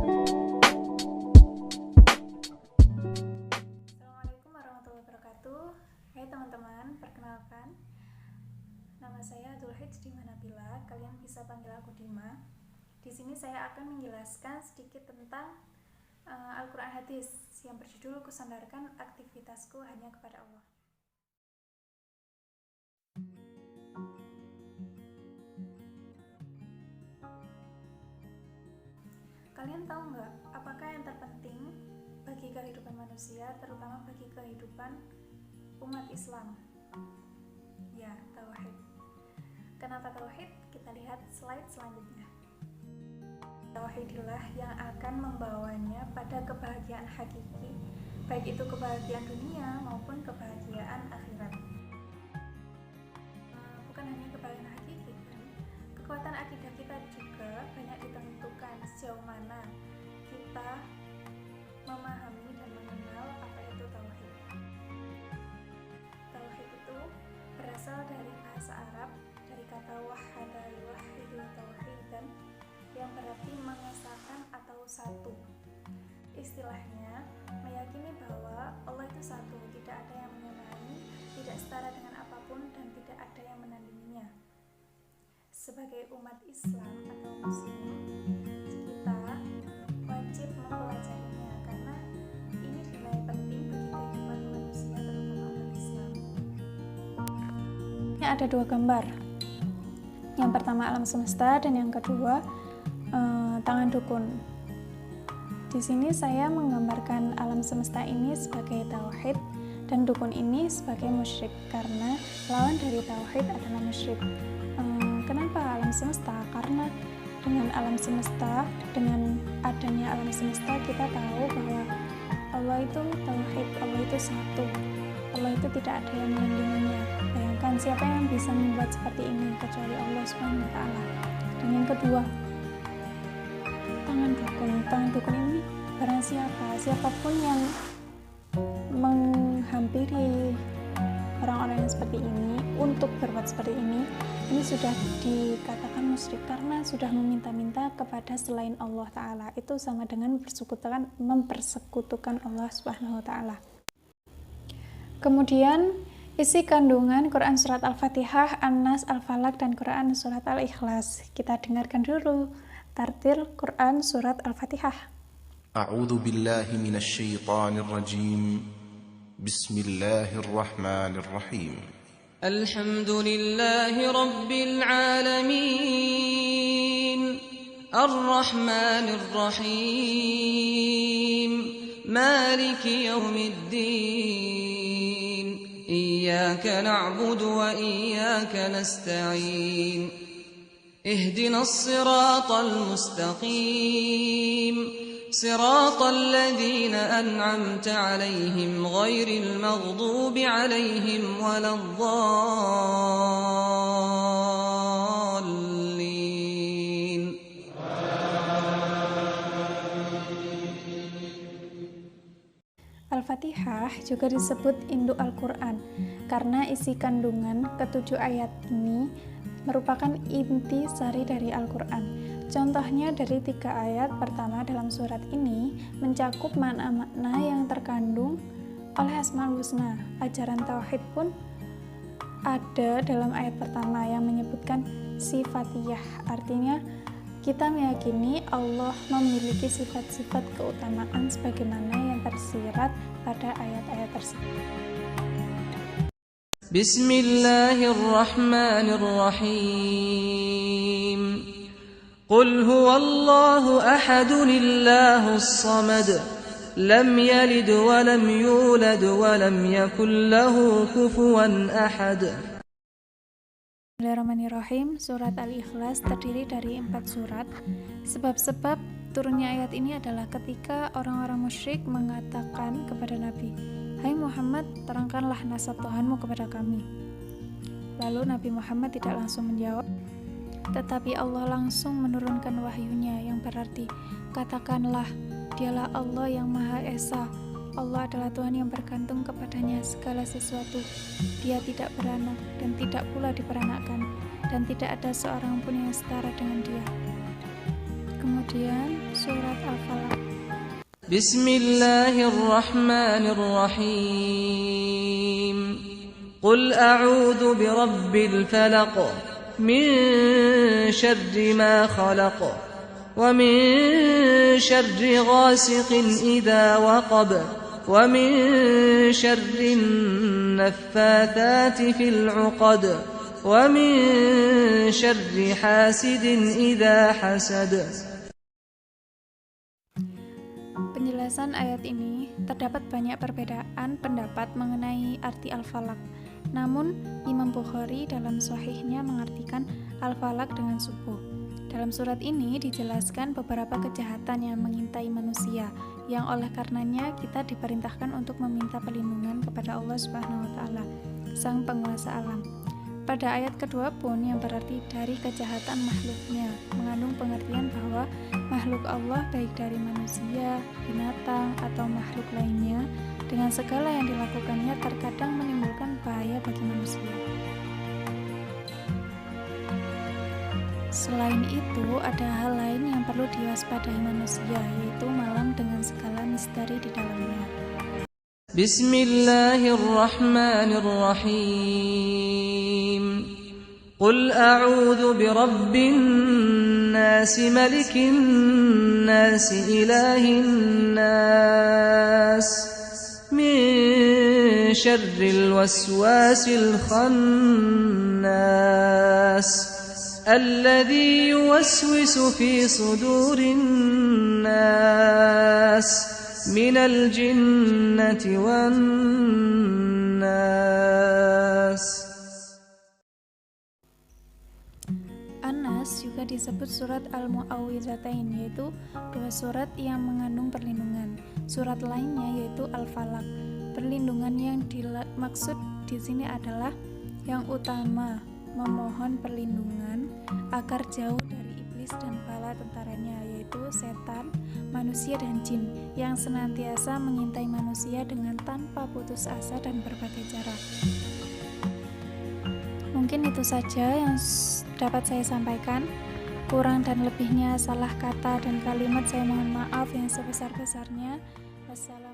Assalamualaikum warahmatullahi wabarakatuh. Hai teman-teman, perkenalkan, nama saya Dzulhijjah Dima Nabila. Kalian bisa panggil aku Dima. Di sini saya akan menjelaskan sedikit tentang Al-Quran Hadis yang berjudul Kusandarkan Aktivitasku Hanya Kepada Allah. Kalian tahu nggak, apakah yang terpenting bagi kehidupan manusia, terutama bagi kehidupan umat Islam? Ya, tauhid. Kenapa tauhid? Kita lihat slide selanjutnya. Tauhidillah yang akan membawanya pada kebahagiaan hakiki, baik itu kebahagiaan dunia maupun kebahagiaan akhirat. Bukan hanya kebahagiaan hakiki, kan? Kekuatan akidah kita juga banyak ditentukan sejauh mana kita memahami dan mengenal apa itu tauhid. Tauhid itu berasal dari bahasa Arab, dari kata wahada yuwahhidu tauhidan, yang berarti mengesahkan atau satu. Istilahnya meyakini bahwa Allah itu satu, tidak ada yang menyamai, tidak setara dengan apapun, dan tidak ada yang menandinginya. Sebagai umat Islam atau Muslim, kita wajib mempelajarinya karena ini dinilai penting bagi kehidupan manusia, terutama umat Islam. Ini ada dua gambar. Yang pertama alam semesta dan yang kedua tangan dukun. Di sini saya menggambarkan alam semesta ini sebagai tauhid dan dukun ini sebagai musyrik, karena lawan dari tauhid adalah musyrik. Kenapa alam semesta? Karena dengan alam semesta, dengan adanya alam semesta, kita tahu bahwa Allah itu tauhid, Allah itu satu, Allah itu tidak ada yang menandinginya. Bayangkan, siapa yang bisa membuat seperti ini kecuali Allah Subhanahu wa Ta'ala. Dan yang kedua, tangan dukun. Tangan dukun ini barang siapapun yang menghampiri orang-orang yang seperti ini untuk berbuat seperti ini sudah dikatakan musyrik karena sudah meminta-minta kepada selain Allah Ta'ala. Itu sama dengan mempersekutukan Allah Subhanahu wa Ta'ala. Kemudian isi kandungan Quran Surat Al-Fatihah, An-Nas, Al-Falaq, dan Quran Surat Al-Ikhlas. Kita dengarkan dulu tartil Quran Surat Al-Fatihah. A'udzu billahi minasy syaithanir rajim. Bismillahirrahmanirrahim. Alhamdulillahi rabbil alamin. Ar-Rahmanir Rahim. Maliki yaumiddin. Iyyaka na'budu wa iyyaka nasta'in. اهدنا الصراط المستقيم صراط الذين أنعمت عليهم غير المغضوب عليهم ولا الضالين. Al-Fatihah juga disebut induk Al-Quran karena isi kandungan ketujuh ayat ini merupakan inti sari dari Al-Quran. Contohnya dari 3 ayat pertama dalam surat ini mencakup makna-makna yang terkandung oleh Asmaul Husna. Ajaran Tauhid pun ada dalam ayat pertama yang menyebutkan sifatiyah. Artinya kita meyakini Allah memiliki sifat-sifat keutamaan sebagaimana yang tersirat pada ayat-ayat tersebut. Bismillahirrahmanirrahim. Qul huwallahu ahadun illahus samad. Lam yalid wa lam yulad wa lam yakul lahu kufuwan ahad. Bismillahirrahmanirrahim. Surat Al-Ikhlas terdiri dari 4 surat. Sebab-sebab turunnya ayat ini adalah ketika orang-orang musyrik mengatakan kepada Nabi, "Hai Muhammad, terangkanlah nasab Tuhanmu kepada kami." Lalu Nabi Muhammad tidak langsung menjawab, tetapi Allah langsung menurunkan wahyunya yang berarti, "Katakanlah, dialah Allah yang Maha Esa. Allah adalah Tuhan yang bergantung kepadanya segala sesuatu. Dia tidak beranak dan tidak pula diperanakkan, dan tidak ada seorang pun yang setara dengan Dia." Kemudian surat Al-Falaq. Bismillahirrahmanirrahim. Qul a'udzu birabbil falaq min syarri ma khalaq wa min syarri ghasiqin idza waqab wa min syarrin naffatsati fil 'uqad wa min syarri hasidin idza hasad. Penjelasan ayat ini terdapat banyak perbedaan pendapat mengenai arti Al-Falaq. Namun, Imam Bukhari dalam Shahihnya mengartikan Al-Falaq dengan subuh. Dalam surat ini dijelaskan beberapa kejahatan yang mengintai manusia, yang oleh karenanya kita diperintahkan untuk meminta perlindungan kepada Allah Subhanahu wa taala, Sang Penguasa alam. Pada ayat kedua pun yang berarti dari kejahatan makhluknya, mengandung pengertian bahwa makhluk Allah baik dari manusia, binatang, atau makhluk lainnya, dengan segala yang dilakukannya terkadang menimbulkan bahaya bagi manusia. Selain itu, ada hal lain yang perlu diwaspadai manusia, yaitu malam dengan segala misteri di dalamnya. Bismillahirrahmanirrahim. Qul a'udzu birabbin nas, malikin nas, ilahin nas, min syarril waswasil khannas, alladzi yuwaswisu fi sudurin nas, minal jinnati wan nas. An-Nas juga disebut surat Al-Mu'awwidzatain, yaitu dua surat yang mengandung perlindungan. Surat lainnya yaitu Al-Falaq. Perlindungan yang dimaksud di sini adalah yang utama, memohon perlindungan agar jauh dari iblis dan bala tentaranya, yaitu setan, manusia dan jin yang senantiasa mengintai manusia dengan tanpa putus asa dan berbagai cara. Mungkin itu saja yang dapat saya sampaikan. Kurang dan lebihnya salah kata dan kalimat saya mohon maaf yang sebesar-besarnya. Wassalamualaikum.